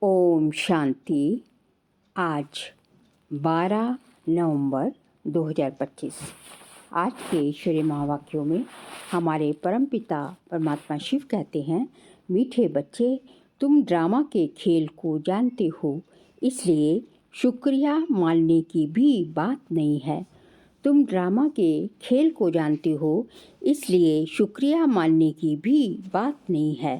ओम शांति। आज 12 नवंबर 2025। आज के ईश्वरीय महावाक्यों में हमारे परमपिता परमात्मा शिव कहते हैं, मीठे बच्चे, तुम ड्रामा के खेल को जानते हो, इसलिए शुक्रिया मानने की भी बात नहीं है। तुम ड्रामा के खेल को जानते हो, इसलिए शुक्रिया मानने की भी बात नहीं है।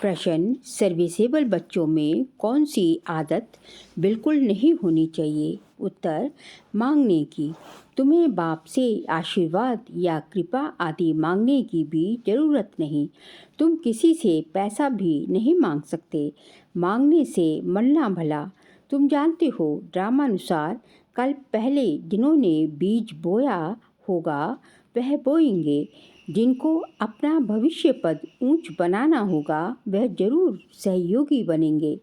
प्रश्न, सर्विसेबल बच्चों में कौन सी आदत बिल्कुल नहीं होनी चाहिए? उत्तर, मांगने की। तुम्हें बाप से आशीर्वाद या कृपा आदि मांगने की भी ज़रूरत नहीं। तुम किसी से पैसा भी नहीं मांग सकते। मांगने से मरना भला। तुम जानते हो, ड्रामानुसार कल पहले जिन्होंने बीज बोया होगा वह बोएंगे। जिनको अपना भविष्य पद ऊंच बनाना होगा वह जरूर सहयोगी बनेंगे।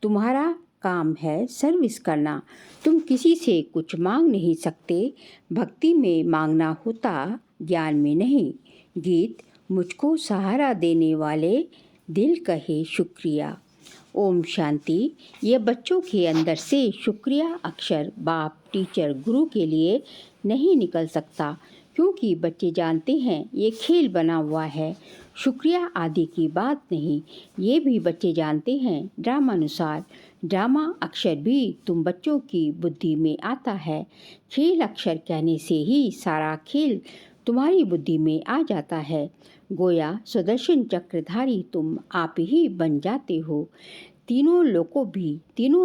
तुम्हारा काम है सर्विस करना। तुम किसी से कुछ मांग नहीं सकते। भक्ति में मांगना होता, ज्ञान में नहीं। गीत, मुझको सहारा देने वाले दिल कहे शुक्रिया। ओम शांति। यह बच्चों के अंदर से शुक्रिया अक्षर बाप, टीचर, गुरु के लिए नहीं निकल सकता, क्योंकि बच्चे जानते हैं ये खेल बना हुआ है, शुक्रिया आदि की बात नहीं। ये भी बच्चे जानते हैं ड्रामानुसार ड्रामा अक्षर भी तुम बच्चों की बुद्धि में आता है। खेल अक्षर कहने से ही सारा खेल तुम्हारी बुद्धि में आ जाता है। गोया सुदर्शन चक्रधारी तुम आप ही बन जाते हो। तीनों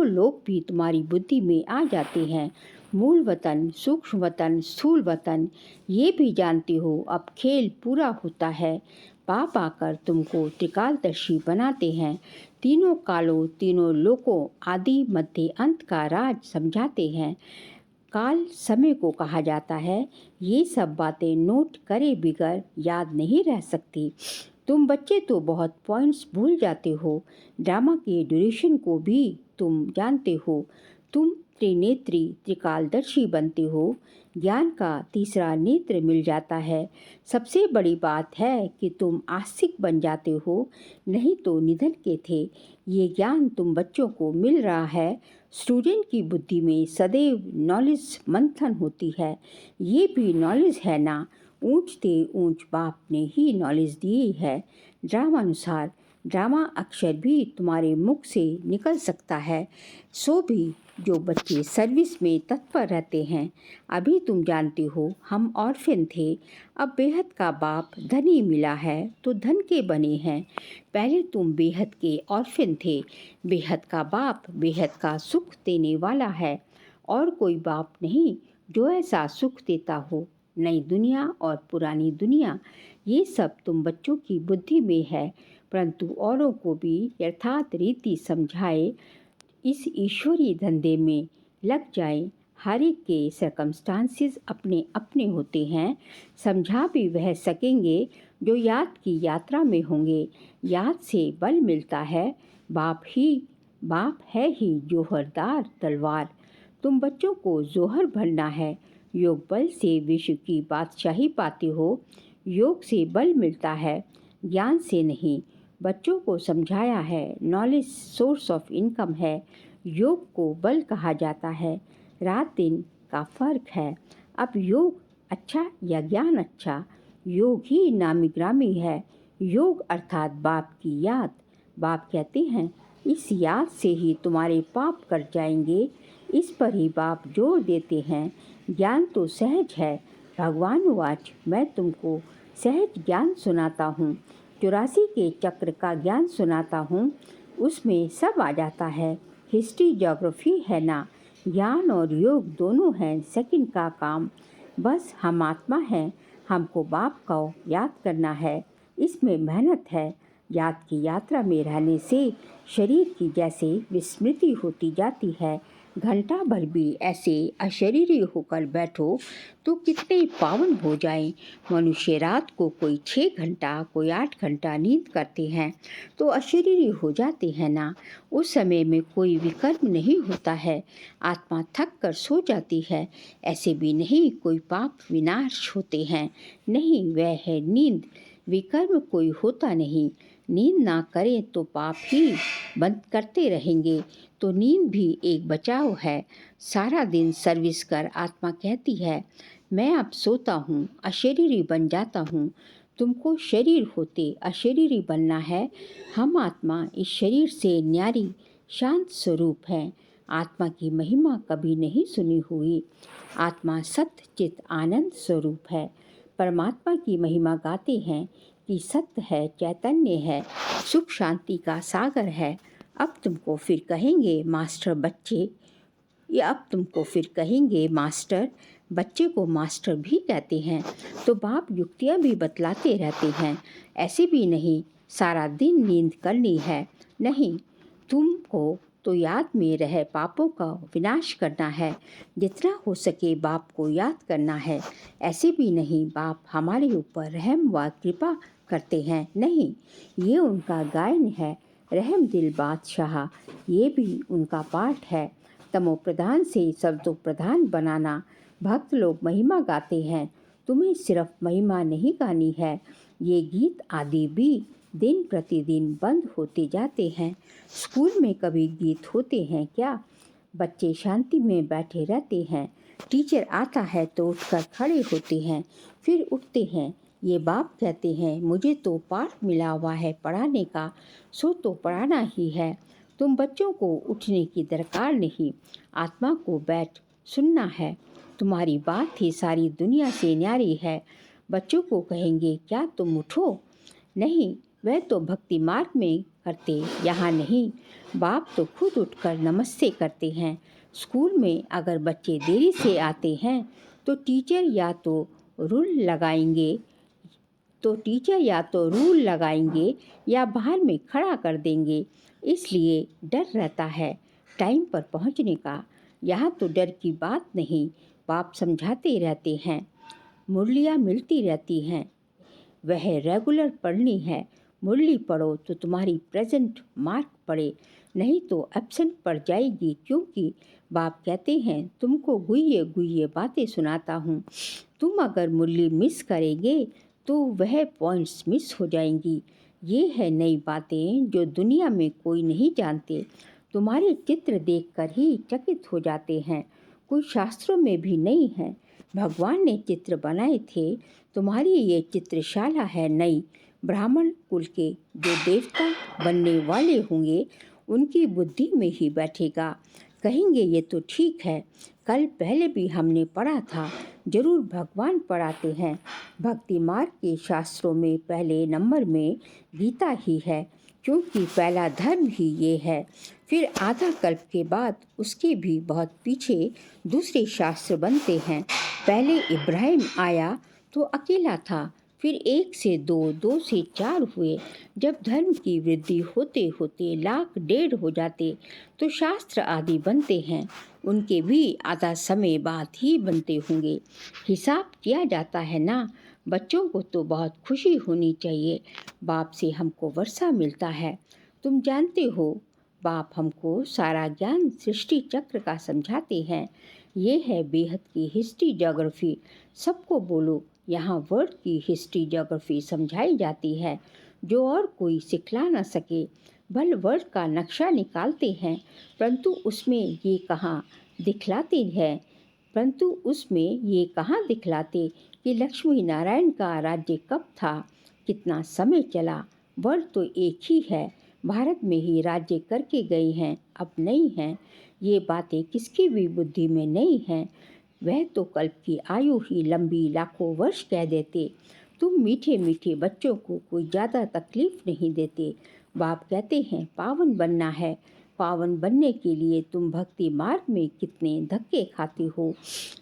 लोग भी तुम्हारी बुद्धि में आ जाते हैं। मूल वतन, सूक्ष्म वतन, स्थूल वतन, ये भी जानते हो अब खेल पूरा होता है। पाप आकर तुमको त्रिकालदर्शी बनाते हैं। तीनों कालों, तीनों लोकों, आदि मध्य अंत का राज समझाते हैं। काल समय को कहा जाता है। ये सब बातें नोट करे बिगर याद नहीं रह सकती। तुम बच्चे तो बहुत पॉइंट्स भूल जाते हो। ड्रामा के ड्यूरेशन को भी तुम जानते हो। तुम त्रिनेत्री त्रिकालदर्शी बनते हो। ज्ञान का तीसरा नेत्र मिल जाता है। सबसे बड़ी बात है कि तुम आस्तिक बन जाते हो, नहीं तो निधन के थे। ये ज्ञान तुम बच्चों को मिल रहा है। स्टूडेंट की बुद्धि में सदैव नॉलेज मंथन होती है। ये भी नॉलेज है ना, ऊंचते ऊंच बाप ने ही नॉलेज दी है। ड्रामानुसार ड्रामा अक्षर भी तुम्हारे मुख से निकल सकता है। सो भी जो बच्चे सर्विस में तत्पर रहते हैं। अभी तुम जानते हो हम ऑर्फन थे, अब बेहद का बाप धनी मिला है तो धन के बने हैं। पहले तुम बेहद के ऑर्फन थे। बेहद का बाप बेहद का सुख देने वाला है, और कोई बाप नहीं जो ऐसा सुख देता हो। नई दुनिया और पुरानी दुनिया, ये सब तुम बच्चों की बुद्धि में है, परंतु औरों को भी यथार्थ रीति समझाए इस ईश्वरीय धंधे में लग जाए। हर एक के सर्कमस्टांसिस अपने अपने होते हैं। समझा भी वह सकेंगे जो याद की यात्रा में होंगे। याद से बल मिलता है। बाप है ही जोहरदार तलवार। तुम बच्चों को जोहर भरना है। योग बल से विश्व की बादशाही पाते हो। योग से बल मिलता है, ज्ञान से नहीं। बच्चों को समझाया है नॉलेज सोर्स ऑफ इनकम है। योग को बल कहा जाता है। रात दिन का फर्क है। अब योग अच्छा या ज्ञान अच्छा, योग ही नामी ग्रामी है। योग अर्थात बाप की याद। बाप कहते हैं इस याद से ही तुम्हारे पाप कट जाएंगे। इस पर ही बाप जोर देते हैं। ज्ञान तो सहज है। भगवान वाच, मैं तुमको सहज ज्ञान सुनाता हूँ। 84 के चक्र का ज्ञान सुनाता हूँ। उसमें सब आ जाता है। हिस्ट्री ज्योग्राफी है ना। ज्ञान और योग दोनों हैं सेकंड का काम। बस हम आत्मा हैं, हमको बाप को याद करना है। इसमें मेहनत है। याद की यात्रा में रहने से शरीर की जैसे विस्मृति होती जाती है। घंटा भर भी ऐसे अशरीरी होकर बैठो तो कितने पावन हो जाएं। मनुष्य रात को कोई 6 घंटा, कोई 8 घंटा नींद करते हैं तो अशरीरी हो जाते हैं ना। उस समय में कोई विकर्म नहीं होता है। आत्मा थक कर सो जाती है। ऐसे भी नहीं कोई पाप विनाश होते हैं। नहीं, वह है नींद। विकर्म कोई होता नहीं। नींद ना करें तो पाप ही बंद करते रहेंगे, तो नींद भी एक बचाव है। सारा दिन सर्विस कर आत्मा कहती है, मैं अब सोता हूँ, अशरीरी बन जाता हूँ। तुमको शरीर होते अशरीरी बनना है। हम आत्मा इस शरीर से न्यारी शांत स्वरूप है। आत्मा की महिमा कभी नहीं सुनी हुई। आत्मा सत्य चित आनंद स्वरूप है। परमात्मा की महिमा गाते हैं कि सत्य है, चैतन्य है, सुख शांति का सागर है। अब तुमको फिर कहेंगे मास्टर बच्चे, या अब तुमको फिर कहेंगे मास्टर। बच्चे को मास्टर भी कहते हैं। तो बाप युक्तियाँ भी बतलाते रहते हैं। ऐसे भी नहीं सारा दिन नींद करनी है, नहीं, तुमको तो याद में रह पापों का विनाश करना है। जितना हो सके बाप को याद करना है। ऐसे भी नहीं बाप हमारे ऊपर रहम व कृपा करते हैं, नहीं, ये उनका गायन है। रहम दिल बादशाह, ये भी उनका पाठ है। तमो प्रधान से सत्व प्रधान बनाना। भक्त लोग महिमा गाते हैं, तुम्हें सिर्फ महिमा नहीं गानी है। ये गीत आदि भी दिन प्रतिदिन बंद होते जाते हैं। स्कूल में कभी गीत होते हैं क्या? बच्चे शांति में बैठे रहते हैं। टीचर आता है तो उठकर खड़े होते हैं, फिर उठते हैं। ये बाप कहते हैं, मुझे तो पाठ मिला हुआ है पढ़ाने का, सो तो पढ़ाना ही है। तुम बच्चों को उठने की दरकार नहीं, आत्मा को बैठ सुनना है। तुम्हारी बात ही सारी दुनिया से न्यारी है। बच्चों को कहेंगे क्या तुम उठो? नहीं, वह तो भक्ति मार्ग में करते, यहाँ नहीं। बाप तो खुद उठकर नमस्ते करते हैं। स्कूल में अगर बच्चे देरी से आते हैं तो टीचर या तो रूल लगाएंगे या बाहर में खड़ा कर देंगे। इसलिए डर रहता है टाइम पर पहुंचने का। यहाँ तो डर की बात नहीं, बाप समझाते रहते हैं। मुरलियाँ मिलती रहती हैं, वह रेगुलर पढ़नी है। मुरली पढ़ो तो तुम्हारी प्रेजेंट मार्क पड़े, नहीं तो एब्सेंट पड़ जाएगी। क्योंकि बाप कहते हैं, तुमको गुइये गुइये बातें सुनाता हूँ। तुम अगर मुरली मिस करेंगे तो वह पॉइंट्स मिस हो जाएंगी। ये है नई बातें जो दुनिया में कोई नहीं जानते। तुम्हारे चित्र देखकर ही चकित हो जाते हैं। कोई शास्त्रों में भी नहीं है। भगवान ने चित्र बनाए थे। तुम्हारी ये चित्रशाला है नई। ब्राह्मण कुल के जो देवता बनने वाले होंगे उनकी बुद्धि में ही बैठेगा। कहेंगे ये तो ठीक है, कल पहले भी हमने पढ़ा था। जरूर भगवान पढ़ाते हैं। भक्ति मार्ग के शास्त्रों में पहले नंबर में गीता ही है, क्योंकि पहला धर्म ही ये है। फिर आधा कल्प के बाद उसके भी बहुत पीछे दूसरे शास्त्र बनते हैं। पहले इब्राहिम आया तो अकेला था, फिर 1 से 2, 2 से 4 हुए। जब धर्म की वृद्धि होते होते लाख 1.5 हो जाते तो शास्त्र आदि बनते हैं। उनके भी आधा समय बाद ही बनते होंगे। हिसाब किया जाता है ना। बच्चों को तो बहुत खुशी होनी चाहिए, बाप से हमको वर्षा मिलता है। तुम जानते हो बाप हमको सारा ज्ञान सृष्टि चक्र का समझाते हैं। ये है बेहद की हिस्ट्री ज्योग्राफी। सबको बोलो, यहाँ वर्ल्ड की हिस्ट्री ज्योग्राफी समझाई जाती है, जो और कोई सिखला न सके। भल वर्ल्ड का नक्शा निकालते हैं, परंतु उसमें ये कहाँ दिखलाते कि लक्ष्मी नारायण का राज्य कब था, कितना समय चला। वर्ल्ड तो एक ही है, भारत में ही राज्य करके गए हैं, अब नहीं हैं। ये बातें किसकी भी बुद्धि में नहीं हैं। वह तो कल्प की आयु ही लंबी लाखों वर्ष कह देते। तुम मीठे मीठे बच्चों को कोई ज़्यादा तकलीफ नहीं देते। बाप कहते हैं पावन बनना है। पावन बनने के लिए तुम भक्ति मार्ग में कितने धक्के खाते हो।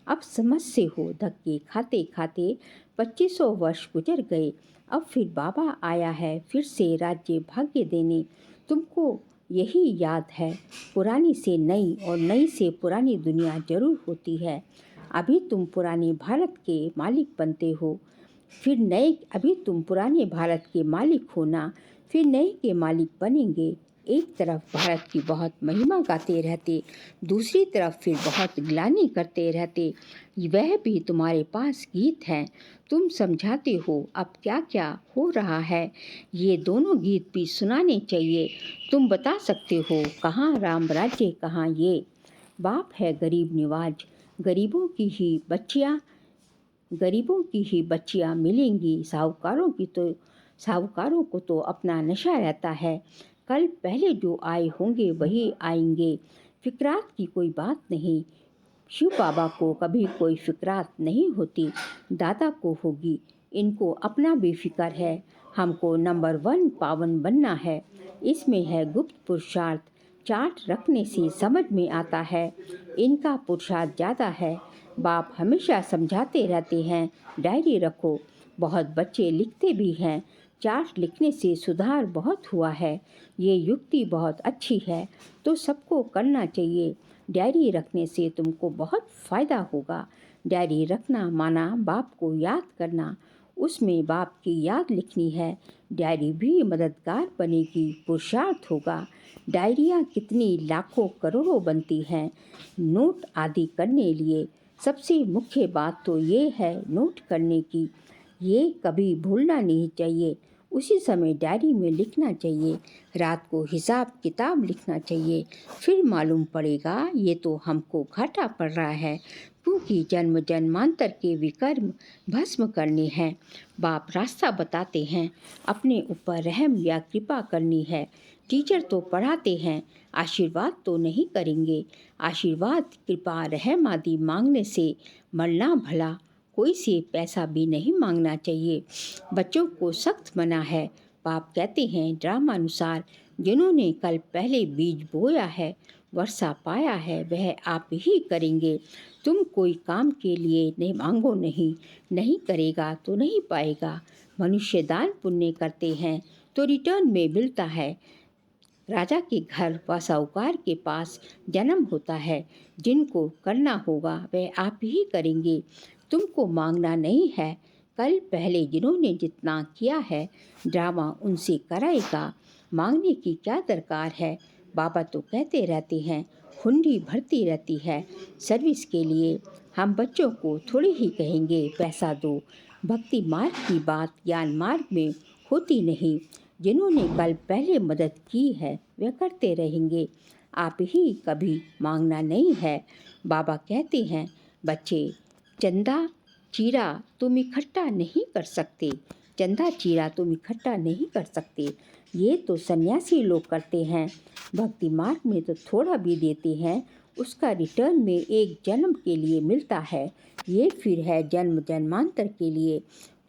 अब समझते हो, धक्के खाते खाते 2500 वर्ष गुजर गए। अब फिर बाबा आया है फिर से राज्य भाग्य देने। तुमको यही याद है, पुरानी से नई और नई से पुरानी दुनिया जरूर होती है। अभी तुम पुराने भारत के मालिक बनते हो, फिर नए, अभी तुम पुराने भारत के मालिक हो ना, फिर नए के मालिक बनेंगे। एक तरफ भारत की बहुत महिमा गाते रहते, दूसरी तरफ फिर बहुत ग्लानि करते रहते। वह भी तुम्हारे पास गीत हैं, तुम समझाते हो अब क्या क्या हो रहा है। ये दोनों गीत भी सुनाने चाहिए। तुम बता सकते हो कहाँ राम राज्य कहाँ ये। बाप है गरीब निवाज, गरीबों की ही बच्चियाँ मिलेंगी। साहूकारों को तो अपना नशा रहता है। कल पहले जो आए होंगे वही आएंगे। फिक्रात की कोई बात नहीं। शिव बाबा को कभी कोई फिक्रात नहीं होती, दादा को होगी। इनको अपना भी फिक्र है। हमको नंबर 1 पावन बनना है। इसमें है गुप्त पुरुषार्थ, चार्ट रखने से समझ में आता है। इनका पुरुषार्थ ज़्यादा है। बाप हमेशा समझाते रहते हैं, डायरी रखो। बहुत बच्चे लिखते भी हैं, चार्ट लिखने से सुधार बहुत हुआ है। ये युक्ति बहुत अच्छी है, तो सबको करना चाहिए। डायरी रखने से तुमको बहुत फ़ायदा होगा। डायरी रखना माना बाप को याद करना, उसमें बाप की याद लिखनी है। डायरी भी मददगार बनेगी, पुरुषार्थ होगा। डायरियाँ कितनी लाखों करोड़ों बनती हैं नोट आदि करने लिए। सबसे मुख्य बात तो ये है नोट करने की। ये कभी भूलना नहीं चाहिए। उसी समय डायरी में लिखना चाहिए। रात को हिसाब किताब लिखना चाहिए। फिर मालूम पड़ेगा ये तो हमको घाटा पड़ रहा है, क्योंकि जन्म जन्मांतर के विकर्म भस्म करने हैं। बाप रास्ता बताते हैं, अपने ऊपर रहम या कृपा करनी है। टीचर तो पढ़ाते हैं, आशीर्वाद तो नहीं करेंगे। आशीर्वाद कृपा रहम आदि मांगने से मरना भला। कोई से पैसा भी नहीं मांगना चाहिए। बच्चों को सख्त मना है। बाप कहते हैं ड्रामानुसार, जिन्होंने कल पहले बीज बोया है, वर्षा पाया है, वह आप ही करेंगे। तुम कोई काम के लिए नहीं मांगो, नहीं करेगा तो नहीं पाएगा। मनुष्य दान पुण्य करते हैं तो रिटर्न में मिलता है। राजा के घर व साहूकार के पास जन्म होता है। जिनको करना होगा वह आप ही करेंगे। तुमको मांगना नहीं है। कल पहले जिन्होंने जितना किया है, ड्रामा उनसे कराएगा। मांगने की क्या दरकार है। बाबा तो कहते रहते हैं, हुंडी भरती रहती है सर्विस के लिए। हम बच्चों को थोड़ी ही कहेंगे पैसा दो। भक्ति मार्ग की बात ज्ञान मार्ग में होती नहीं। जिन्होंने कल पहले मदद की है वे करते रहेंगे। आप ही कभी मांगना नहीं है। बाबा कहते हैं, बच्चे चंदा चीरा तुम इकट्ठा नहीं कर सकते। चंदा चीरा तुम इकट्ठा नहीं कर सकते। ये तो सन्यासी लोग करते हैं। भक्ति मार्ग में तो थोड़ा भी देते हैं, उसका रिटर्न में एक जन्म के लिए मिलता है। ये फिर है जन्म जन्मांतर के लिए।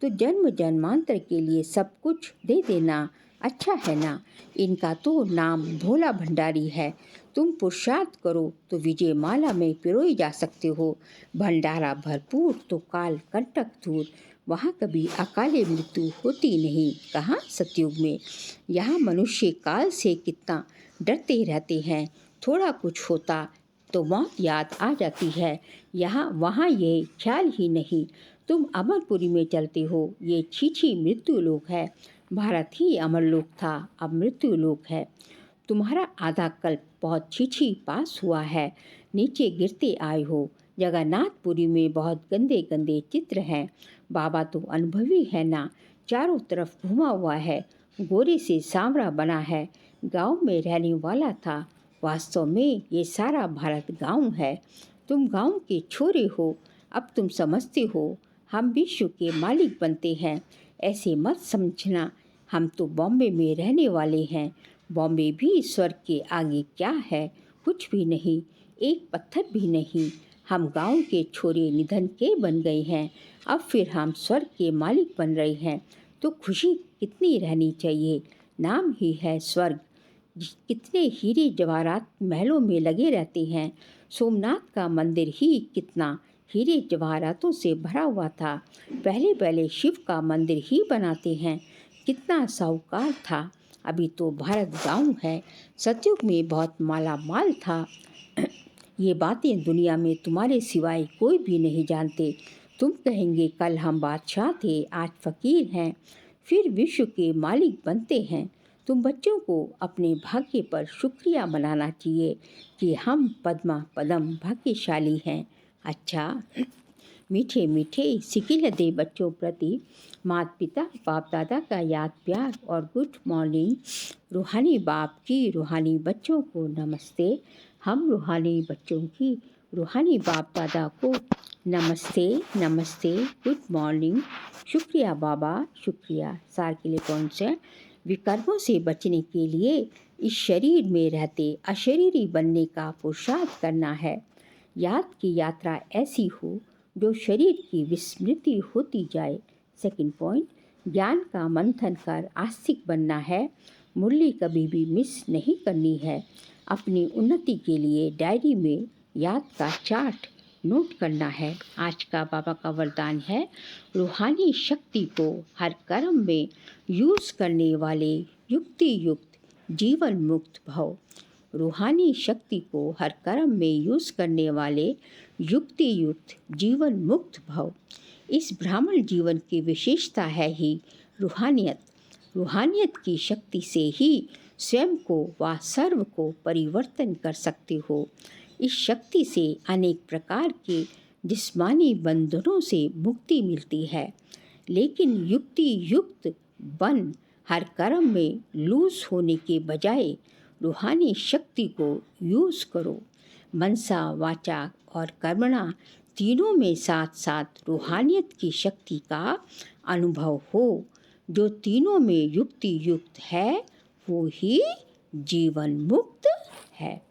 तो जन्म जन्मांतर के लिए सब कुछ दे देना अच्छा है ना। इनका तो नाम भोला भंडारी है। तुम पुरुषार्थ करो तो विजय माला में पिरोई जा सकते हो। भंडारा भरपूर तो काल कंटक दूर। वहाँ कभी अकाले मृत्यु होती नहीं। कहाँ सतयुग में। यहाँ मनुष्य काल से कितना डरते रहते हैं। थोड़ा कुछ होता तो मौत याद आ जाती है। वहाँ ये ख्याल ही नहीं। तुम अमरपुरी में चलते हो, ये छीछी मृत्यु लोक है। भारत ही अमरलोक था, अब मृत्यु लोक है। तुम्हारा आधा कल्प बहुत छीछी पास हुआ है। नीचे गिरते आए हो। जगन्नाथपुरी में बहुत गंदे गंदे चित्र हैं। बाबा तो अनुभवी है ना, चारों तरफ घुमा हुआ है। गोरे से सांवरा बना है। गांव में रहने वाला था। वास्तव में ये सारा भारत गांव है। तुम गांव के छोरे हो। अब तुम समझते हो हम विश्व के मालिक बनते हैं। ऐसे मत समझना। हम तो बॉम्बे में रहने वाले हैं। बॉम्बे भी स्वर्ग के आगे क्या है, कुछ भी नहीं, एक पत्थर भी नहीं। हम गांव के छोरे निधन के बन गए हैं। अब फिर हम स्वर्ग के मालिक बन रहे हैं, तो खुशी कितनी रहनी चाहिए। नाम ही है स्वर्ग। कितने हीरे जवाहरात महलों में लगे रहते हैं। सोमनाथ का मंदिर ही कितना हीरे जवाहरातों से भरा हुआ था। पहले पहले शिव का मंदिर ही बनाते हैं। कितना साहूकार था। अभी तो भारत गांव है। सतयुग में बहुत माला माल था। ये बातें दुनिया में तुम्हारे सिवाय कोई भी नहीं जानते। तुम कहेंगे कल हम बादशाह थे, आज फकीर हैं, फिर विश्व के मालिक बनते हैं। तुम बच्चों को अपने भाग्य पर शुक्रिया मनाना चाहिए कि हम पद्मा पदम भाग्यशाली हैं। अच्छा, मीठे मीठे सिकिलते बच्चों प्रति माता पिता बाप दादा का याद प्यार और गुड मॉर्निंग। रूहानी बाप की रूहानी बच्चों को नमस्ते। हम रूहानी बच्चों की रूहानी बाप दादा को नमस्ते नमस्ते, गुड मॉर्निंग, शुक्रिया बाबा शुक्रिया। सार के लिए कौन से विकर्मों से बचने के लिए इस शरीर में रहते अशरीरी बनने का पुरुषार्थ करना है। याद की यात्रा ऐसी हो जो शरीर की विस्मृति होती जाए। सेकंड पॉइंट, ज्ञान का मंथन कर आस्तिक बनना है। मुरली कभी भी मिस नहीं करनी है। अपनी उन्नति के लिए डायरी में याद का चार्ट नोट करना है। आज का बाबा का वरदान है, रूहानी शक्ति को हर कर्म में यूज़ करने वाले युक्ति युक्त जीवन मुक्त भव। रूहानी शक्ति को हर कर्म में यूज़ करने वाले युक्ति युक्त जीवन मुक्त भव। इस ब्राह्मण जीवन की विशेषता है ही रूहानियत। रूहानियत की शक्ति से ही स्वयं को व सर्व को परिवर्तन कर सकते हो। इस शक्ति से अनेक प्रकार के जिस्मानी बंधनों से मुक्ति मिलती है। लेकिन युक्ति युक्त बन हर कर्म में लूज होने के बजाय रूहानी शक्ति को यूज़ करो। मनसा वाचा और कर्मणा तीनों में साथ साथ रूहानियत की शक्ति का अनुभव हो। जो तीनों में युक्ति युक्त है वो ही जीवन मुक्त है।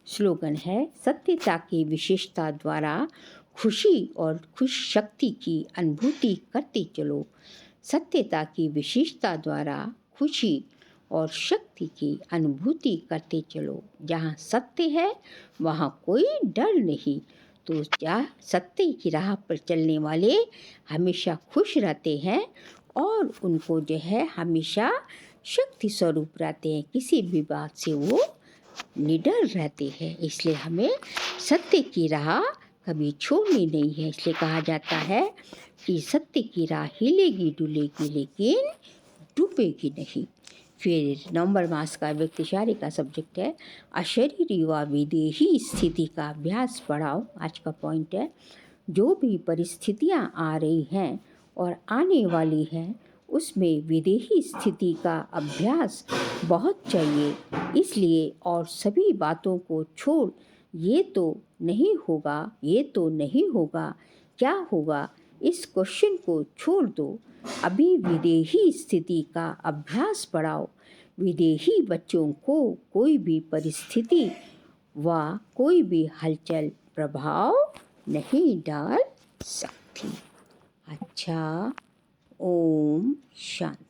स्लोगन है, सत्यता की विशेषता द्वारा खुशी और खुश शक्ति की अनुभूति करते चलो। सत्यता की विशेषता द्वारा खुशी और शक्ति की अनुभूति करते चलो। जहाँ सत्य है वहाँ कोई डर नहीं। तो क्या सत्य की राह पर चलने वाले हमेशा खुश रहते हैं और उनको जो है हमेशा शक्ति स्वरूप रहते हैं। किसी भी बात से वो निडर रहते हैं। इसलिए हमें सत्य की राह कभी छोड़नी नहीं है। इसलिए कहा जाता है कि सत्य की राह हिलेगी डुलेगी लेकिन डूबेगी नहीं। फिर नवंबर मास का व्यक्तिशारी का सब्जेक्ट है, अशरीरी व विदेही स्थिति का अभ्यास बढ़ाओ। आज का पॉइंट है, जो भी परिस्थितियां आ रही हैं और आने वाली हैं उसमें विदेही स्थिति का अभ्यास बहुत चाहिए। इसलिए और सभी बातों को छोड़, ये तो नहीं होगा, ये तो नहीं होगा, क्या होगा, इस क्वेश्चन को छोड़ दो। अभी विदेही स्थिति का अभ्यास बढ़ाओ। विदेही बच्चों को कोई भी परिस्थिति व कोई भी हलचल प्रभाव नहीं डाल सकती। अच्छा, ओम शांति।